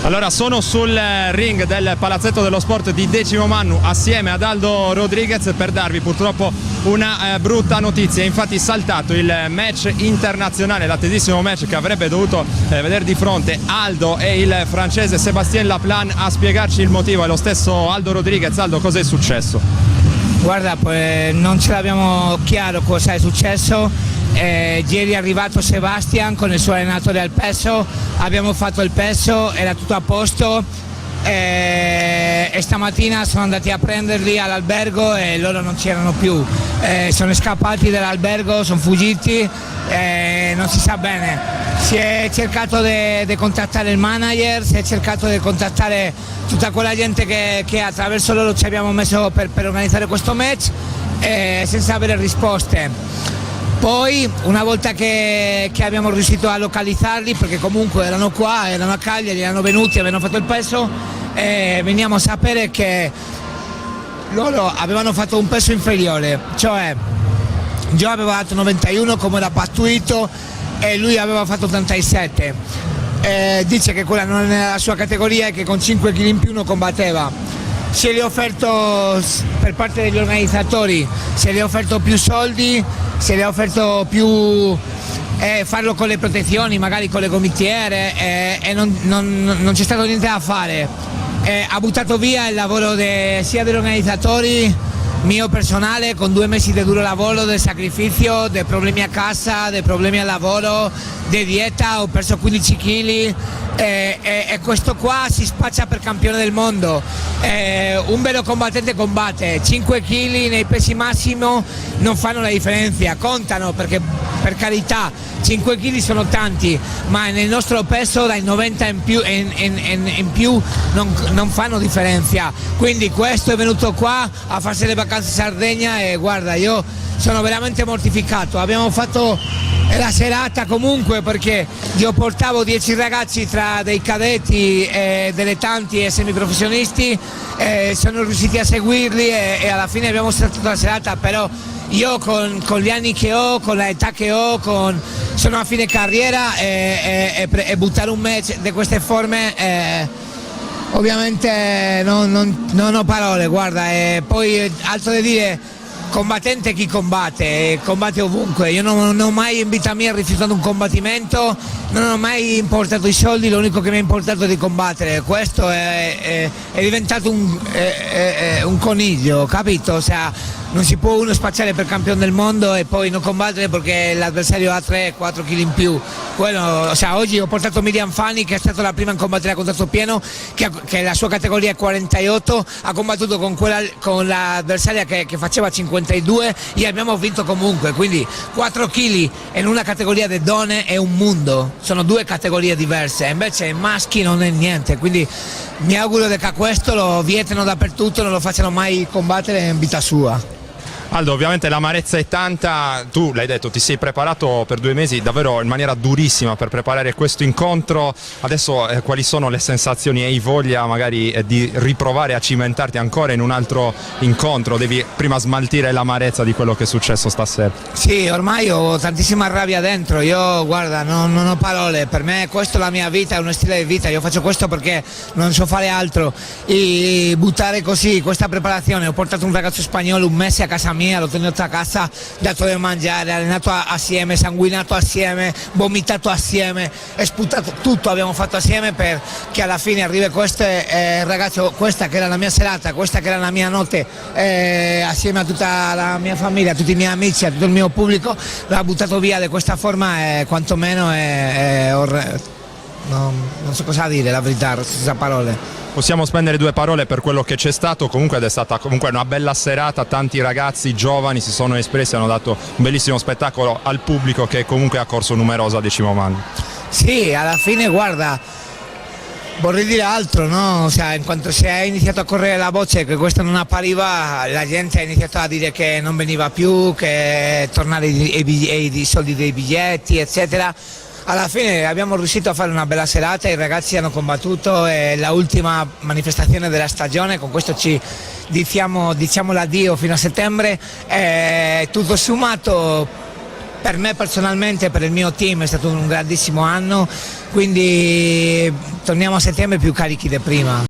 Allora sono sul ring del Palazzetto dello Sport di Decimomannu assieme ad Aldo Rodriguez per darvi purtroppo una brutta notizia. Infatti saltato il match internazionale, l'attesissimo match che avrebbe dovuto vedere di fronte Aldo e il francese Sébastien Laplan. A spiegarci il motivo è lo stesso Aldo Rodriguez. Aldo, cos'è successo? Guarda, pues non ce l'abbiamo chiaro cosa è successo. Ieri è arrivato Sebastian con il suo allenatore al peso, abbiamo fatto il peso, era tutto a posto e stamattina sono andati a prenderli all'albergo e loro non c'erano più, sono scappati dall'albergo, sono fuggiti, non si sa bene. Si è cercato di contattare il manager, si è cercato di contattare tutta quella gente che attraverso loro ci abbiamo messo per organizzare questo match senza avere risposte. Poi una volta che abbiamo riuscito a localizzarli, perché comunque erano qua, erano a Cagliari, erano venuti, avevano fatto il peso, veniamo a sapere che loro avevano fatto un peso inferiore, cioè io avevo fatto 91 come era pattuito e lui aveva fatto 87. Dice che quella non era la sua categoria e che con 5 kg in più non combatteva. Se gli ho offerto per parte degli organizzatori, se gli ho offerto più soldi, se gli ho offerto più farlo con le protezioni, magari con le gomitiere e non c'è stato niente da fare. Ha buttato via il lavoro sia degli organizzatori, mio personale, con 2 mesi di duro lavoro, di sacrificio, dei problemi a casa, dei problemi al lavoro, di dieta, ho perso 15 kg e questo qua si spaccia per campione del mondo. Un vero combattente combatte, 5 kg nei pesi massimo non fanno la differenza, contano perché per carità 5 kg sono tanti, ma nel nostro peso dai 90 in più non fanno differenza. Quindi questo è venuto qua a farsi le vacanze in Sardegna e guarda, io sono veramente mortificato. Abbiamo fatto la serata comunque perché io portavo 10 ragazzi tra dei cadetti, dilettanti e semiprofessionisti, sono riusciti a seguirli e alla fine abbiamo trattato la serata, però io con gli anni che ho, con l'età che ho, sono a fine carriera e buttare un match di queste forme ovviamente non ho parole, guarda, e poi altro da dire. Combattente chi combatte, combatte ovunque. Io non ho mai in vita mia rifiutato un combattimento, non ho mai importato i soldi, l'unico che mi ha importato è di combattere. Questo è diventato un coniglio, capito? O sea, non si può uno spacciare per campione del mondo e poi non combattere perché l'avversario ha 3-4 kg in più. Quello, o sea, oggi ho portato Miriam Fanni, che è stata la prima in combattere a contratto pieno, che la sua categoria è 48, ha combattuto con l'avversaria che faceva 52 e abbiamo vinto comunque, quindi 4 kg in una categoria di donne è un mondo, sono 2 categorie diverse, invece in maschi non è niente, quindi mi auguro che questo lo vietino dappertutto, non lo facciano mai combattere in vita sua. Aldo, ovviamente l'amarezza è tanta, tu l'hai detto, ti sei preparato per 2 mesi davvero in maniera durissima per preparare questo incontro. Adesso quali sono le sensazioni? Hai voglia magari di riprovare a cimentarti ancora in un altro incontro? Devi prima smaltire l'amarezza di quello che è successo stasera. Sì, ormai ho tantissima rabbia dentro, io guarda non ho parole, per me questa è la mia vita, è uno stile di vita, io faccio questo perché non so fare altro e buttare così questa preparazione. Ho portato un ragazzo spagnolo un mese a casa mia, l'ho tenuto a casa, dato da mangiare, allenato assieme, sanguinato assieme, vomitato assieme, sputato, tutto abbiamo fatto assieme perché alla fine arriva questo ragazzo, questa che era la mia serata, questa che era la mia notte, assieme a tutta la mia famiglia, a tutti i miei amici, a tutto il mio pubblico, l'ha buttato via di questa forma e quantomeno non so cosa dire, la verità, senza parole. Possiamo spendere 2 parole per quello che c'è stato, comunque ed è stata comunque una bella serata, tanti ragazzi giovani si sono espressi, hanno dato un bellissimo spettacolo al pubblico che comunque ha corso numeroso a Decimomannu. Sì, alla fine guarda, vorrei dire altro, no? O sea, in quanto si è iniziato a correre la voce che questo non appariva, la gente ha iniziato a dire che non veniva più, che tornare i soldi dei biglietti, eccetera. Alla fine abbiamo riuscito a fare una bella serata, i ragazzi hanno combattuto, è l'ultima manifestazione della stagione, con questo ci diciamo l'addio fino a settembre, tutto sommato per me personalmente, per il mio team è stato un grandissimo anno, quindi torniamo a settembre più carichi di prima.